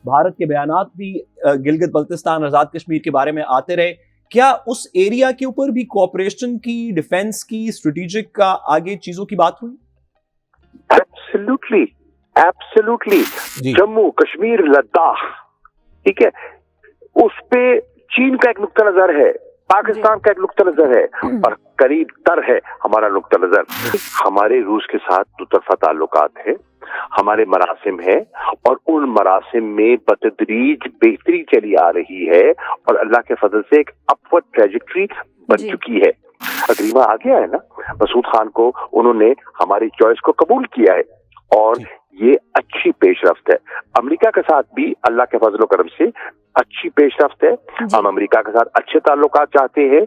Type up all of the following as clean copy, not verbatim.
भारत के बयानात भी गिलगित बल्तिस्तान आजाद कश्मीर के बारे में आते रहे, क्या उस एरिया के ऊपर भी कोऑपरेशन की, डिफेंस की, स्ट्रेटेजिक का आगे चीजों की बात हुई? Absolutely, absolutely. जम्मू कश्मीर लद्दाख, ठीक है, उस पे चीन का एक नुक्ता नजर है, पाकिस्तान का एक नुक्ता नजर है और करीब तर है हमारा नुक्ता नजर। हमारे रूस के साथ दुतरफा ताल्लुकात है, हमारे मरासिम है और उन मरासिम में बतदरीज बेहतरी चली आ रही है और अल्लाह के फजल से एक अपवर्ड ट्रेजेक्टरी बन चुकी है। अग्रीमा आ गया है ना, मसूद खान को उन्होंने हमारी चॉइस को कबूल किया है और ये अच्छी पेशरफ्त है। अमेरिका के साथ भी अल्लाह के फजल करम से अच्छी पेशरफ्त है। हम अमेरिका के साथ अच्छे ताल्लुकात चाहते हैं।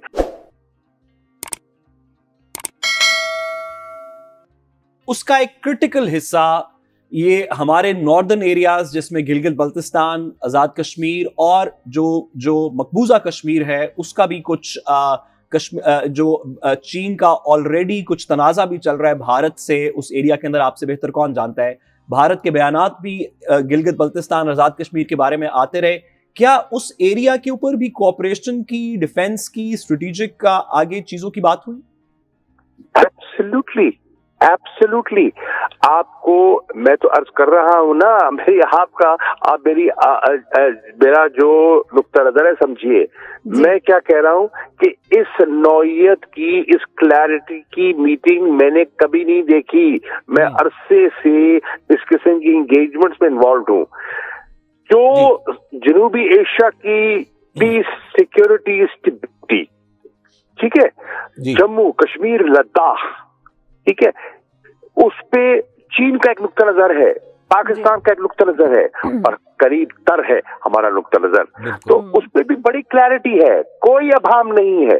उसका एक क्रिटिकल हिस्सा ये हमारे नॉर्दर्न एरियाज जिसमें गिलगित बल्तिस्तान, आजाद कश्मीर और जो मकबूजा कश्मीर है उसका भी कुछ चीन का ऑलरेडी कुछ तनाज़ा भी चल रहा है भारत से उस एरिया के अंदर। आपसे बेहतर कौन जानता है, भारत के बयानात भी गिलगित बल्तिस्तान आजाद कश्मीर के बारे में आते रहे, क्या उस एरिया के ऊपर भी कोऑपरेशन की, डिफेंस की, स्ट्रेटेजिक का आगे चीजों की बात हुई? Absolutely, absolutely. आपको मैं तो अर्ज कर रहा हूं ना, मेरा जो नुक्ता नजर है समझिए, मैं क्या कह रहा हूं कि इस नौयत की, इस क्लैरिटी की मीटिंग मैंने कभी नहीं देखी। मैं अरसे से इस किस्म की एंगेजमेंट्स में इन्वॉल्व हूं। जो जनूबी एशिया की पीस, सिक्योरिटी, स्टेबिलिटी, ठीक है, जम्मू कश्मीर लद्दाख, ठीक है, उस पे चीन का एक नुक्ता नजर है, पाकिस्तान का एक नुक्ता नजर है और करीब तर है हमारा नुक्ता नजर। तो उस पे भी बड़ी क्लैरिटी है, कोई अभाम नहीं है।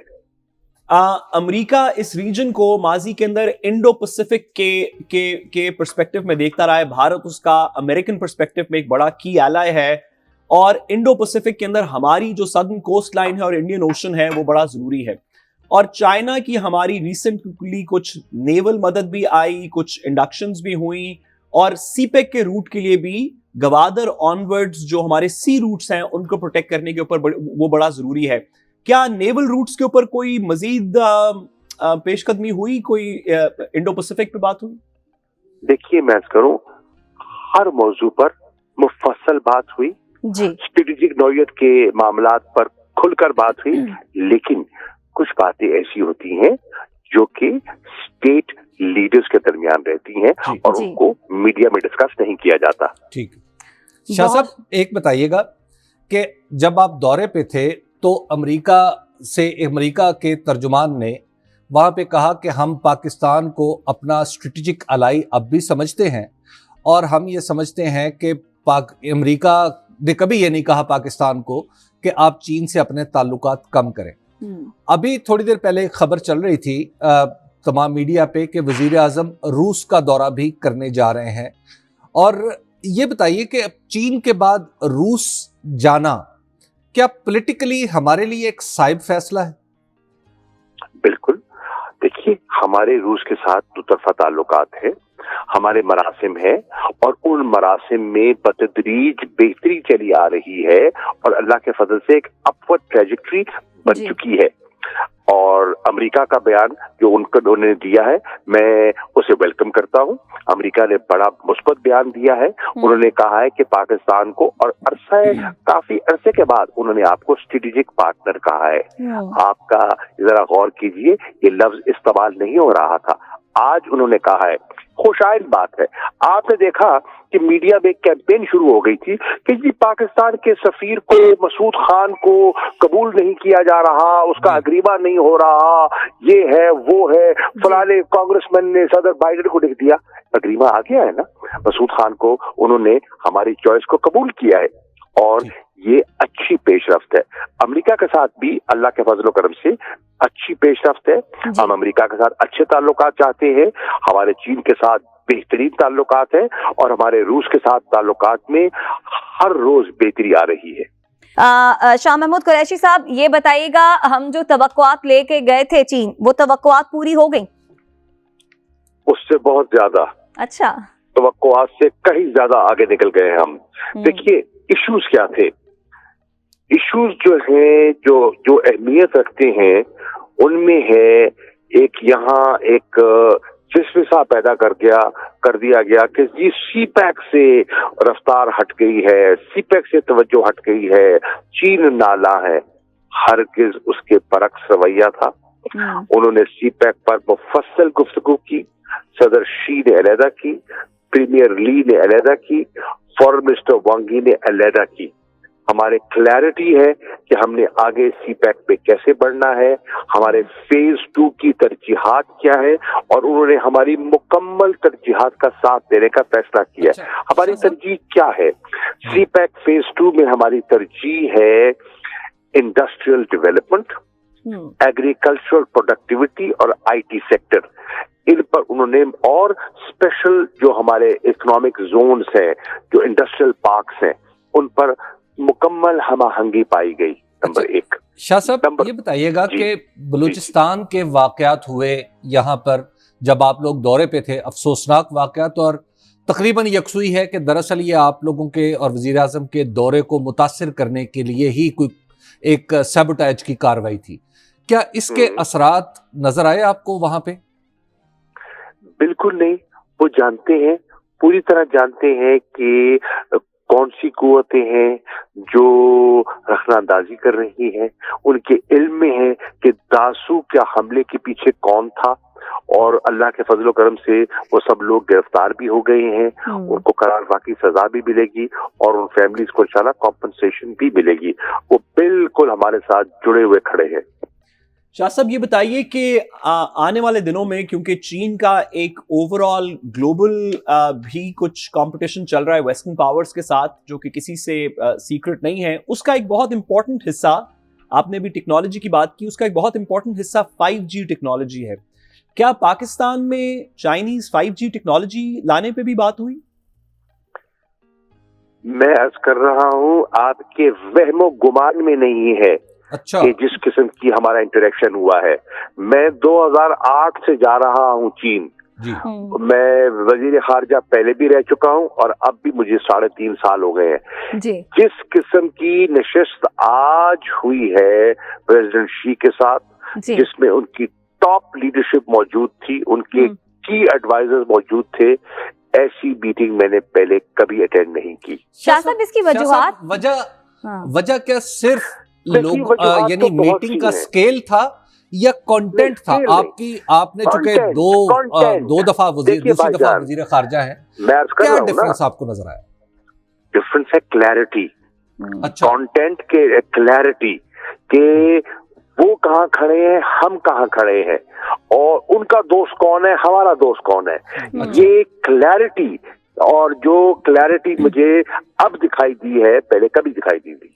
अमेरिका इस रीजन को माजी के अंदर इंडो पैसिफिक के पर्सपेक्टिव में देखता रहा है। भारत उसका अमेरिकन पर्सपेक्टिव में एक बड़ा की एलाय है और इंडो पैसिफिक के अंदर हमारी जो सदर्न कोस्ट लाइन है और इंडियन ओशन है वो बड़ा जरूरी है। और चाइना की हमारी रिसेंटली कुछ नेवल मदद भी आई, कुछ इंडक्शंस भी हुई और सीपेक के रूट के लिए भी गवादर ऑनवर्ड्स जो हमारे सी रूट्स हैं उनको प्रोटेक्ट करने के ऊपर वो बड़ा जरूरी है। क्या नेवल रूट्स के ऊपर कोई मजीद पेशकदमी हुई, कोई इंडो पैसिफिक पे बात हुई? देखिए, मैं करूं, हर मौजू पर मुफस्सल बात हुई, स्ट्रेटेजिक नौयत के मामलात पर खुलकर बात हुई, लेकिन कुछ बातें ऐसी होती हैं जो कि स्टेट लीडर्स के दरमियान रहती हैं और उनको मीडिया में डिस्कस नहीं किया जाता। ठीक। शाह साहब, एक बताइएगा कि जब आप दौरे पे थे तो अमेरिका के तर्जुमान ने वहाँ पे कहा कि हम पाकिस्तान को अपना स्ट्रेटेजिक अलाई अब भी समझते हैं और हम ये समझते हैं कि अमेरिका ने कभी ये नहीं कहा पाकिस्तान को कि आप चीन से अपने ताल्लुकात कम करें। अभी थोड़ी देर पहले खबर चल रही थी तमाम मीडिया पे कि वजीर आजम रूस का दौरा भी करने जा रहे हैं, और ये बताइए कि चीन के बाद रूस जाना क्या पॉलिटिकली हमारे लिए एक साइब फैसला है? बिल्कुल। देखिए, हमारे रूस के साथ दुतरफा ताल्लुकात है, हमारे मरासिम है और उन मरासिम में बतदरीज बेहतरी चली आ रही है और अल्लाह के फजल से एक अपवर्ड ट्रेजेक्टरी बन चुकी है। और अमेरिका का बयान जो उन्होंने दिया है, मैं उसे वेलकम करता हूं। अमेरिका ने बड़ा मुस्बत बयान दिया है। उन्होंने कहा है कि पाकिस्तान को, और काफी अरसे के बाद उन्होंने आपको स्ट्रेटेजिक पार्टनर कहा है। आपका जरा गौर कीजिए, ये लफ्ज इस्तेमाल नहीं हो रहा था, आज उन्होंने कहा है। खुशाइन बात है। आपने देखा कि मीडिया में एक कैंपेन शुरू हो गई थी कि जी पाकिस्तान के सफीर को, मसूद खान को कबूल नहीं किया जा रहा, उसका अग्रीमा नहीं हो रहा, ये है वो है, फलाने कांग्रेसमैन ने सदर बाइडेन को लिख दिया। अग्रीमा आ गया है ना, मसूद खान को उन्होंने हमारी चॉइस को कबूल किया है और ये अच्छी पेशरफ्त है। अमेरिका के साथ भी अल्लाह के फजल करम से अच्छी पेशरफ्त है। हम अमेरिका के साथ अच्छे ताल्लुकात चाहते हैं, हमारे चीन के साथ बेहतरीन ताल्लुकात है और हमारे रूस के साथ ताल्लुकात में हर रोज बेहतरी आ रही है। शाह महमूद कुरैशी साहब, ये बताइएगा, हम जो तवक्कुआत लेके गए थे चीन, वो तवक्कुआत पूरी हो गई? उससे बहुत ज्यादा। अच्छा। तवक्कुआत से कहीं ज्यादा आगे निकल गए हम। देखिए, ایشوز کیا تھے. ایشوز جو ہیں جو اہمیت رکھتے ہیں ان میں ہے ایک یہاں ایک فسفسا پیدا کر دیا گیا کہ جی سی پیک سے رفتار ہٹ گئی ہے, سی پیک سے توجہ ہٹ گئی ہے, چین نالا ہے. ہرگز اس کے برعکس رویہ تھا. انہوں نے سی پیک پر مفصل گفتگو کی, صدر شی نے علیحدہ کی, پریمیئر لی نے علیحدہ کی, فورن منسٹر وانگ ی نے علیحدہ کی. ہمارے کلیئرٹی ہے کہ ہم نے آگے سی پیک پہ کیسے بڑھنا ہے, ہمارے فیز 2 کی ترجیحات کیا ہے, اور انہوں نے ہماری مکمل ترجیحات کا ساتھ دینے کا فیصلہ کیا ہے. ہماری ترجیح کیا ہے؟ سی پیک فیز 2 میں ہماری ترجیح ہے انڈسٹریل ڈیولپمنٹ, ایگریکلچرل پروڈکٹیوٹی اور آئی ٹی سیکٹر. ان پر انہوں نے, اور اسپیشل جو ہمارے اکنامک زونز ہیں, جو انڈسٹریل پارکس ہیں, ان پر مکمل ہم آہنگی پائی گئی. نمبر 1. شاہ صاحب یہ بتائیے گا کہ بلوچستان کے واقعات ہوئے یہاں پر جب آپ لوگ دورے پہ تھے, افسوسناک واقعات, اور تقریباً یکسوئی ہے کہ دراصل یہ آپ لوگوں کے اور وزیر اعظم کے دورے کو متاثر کرنے کے لیے ہی کوئی ایک سیبوٹیج کی کارروائی تھی. کیا اس کے اثرات نظر آئے آپ کو وہاں پہ؟ بالکل نہیں. وہ جانتے ہیں, پوری طرح جانتے ہیں کہ کون سی قوتیں ہیں جو رخنہ اندازی کر رہی ہیں. ان کے علم میں ہے کہ داسو کیا حملے کے پیچھے کون تھا, اور اللہ کے فضل و کرم سے وہ سب لوگ گرفتار بھی ہو گئے ہیں. ان کو قرار واقعی سزا بھی ملے گی, اور ان فیملیز کو انشاءاللہ کمپنسیشن بھی ملے گی. وہ بالکل ہمارے ساتھ جڑے ہوئے کھڑے ہیں. شاہ صاحب یہ بتائیے کہ آنے والے دنوں میں کیونکہ چین کا ایک اوور آل گلوبل بھی کچھ کمپٹیشن چل رہا ہے ویسٹرن پاورز کے ساتھ, جو کہ کسی سے سیکرٹ نہیں ہے, اس کا ایک بہت امپورٹنٹ حصہ, آپ نے بھی ٹیکنالوجی کی بات کی, اس کا ایک بہت امپورٹنٹ حصہ 5G ٹیکنالوجی ہے. کیا پاکستان میں چائنیز 5G ٹیکنالوجی لانے پہ بھی بات ہوئی؟ میں عرض کر رہا ہوں آپ کے وہم و گمان میں نہیں ہے کہ جس قسم کی ہمارا انٹریکشن ہوا ہے. میں 2008 سے جا رہا ہوں چین. میں وزیر خارجہ پہلے بھی رہ چکا ہوں, اور اب بھی مجھے 3.5 سال ہو گئے ہیں. جس قسم کی نشست آج ہوئی ہے پریزیڈنٹ شی کے ساتھ, جس میں ان کی ٹاپ لیڈرشپ موجود تھی, ان کے کی ایڈوائزر موجود تھے, ایسی میٹنگ میں نے پہلے کبھی اٹینڈ نہیں کی. شاہ صاحب اس کی وجوہات, وجہ کیا صرف لوگ یعنی میٹنگ کا سکیل تھا یا کنٹینٹ تھا؟ آپ نے چونکہ دو دفعہ دوسری دفعہ وزیر خارجہ ہیں, کیا ڈفرنس آپ کو نظر آیا؟ ڈفرنس ہے کلیئرٹی, کنٹینٹ کے کلیئرٹی, کہ وہ کہاں کھڑے ہیں, ہم کہاں کھڑے ہیں, اور ان کا دوست کون ہے, ہمارا دوست کون ہے. یہ کلیئرٹی, اور جو کلیئرٹی مجھے اب دکھائی دی ہے, پہلے کبھی دکھائی دی تھی.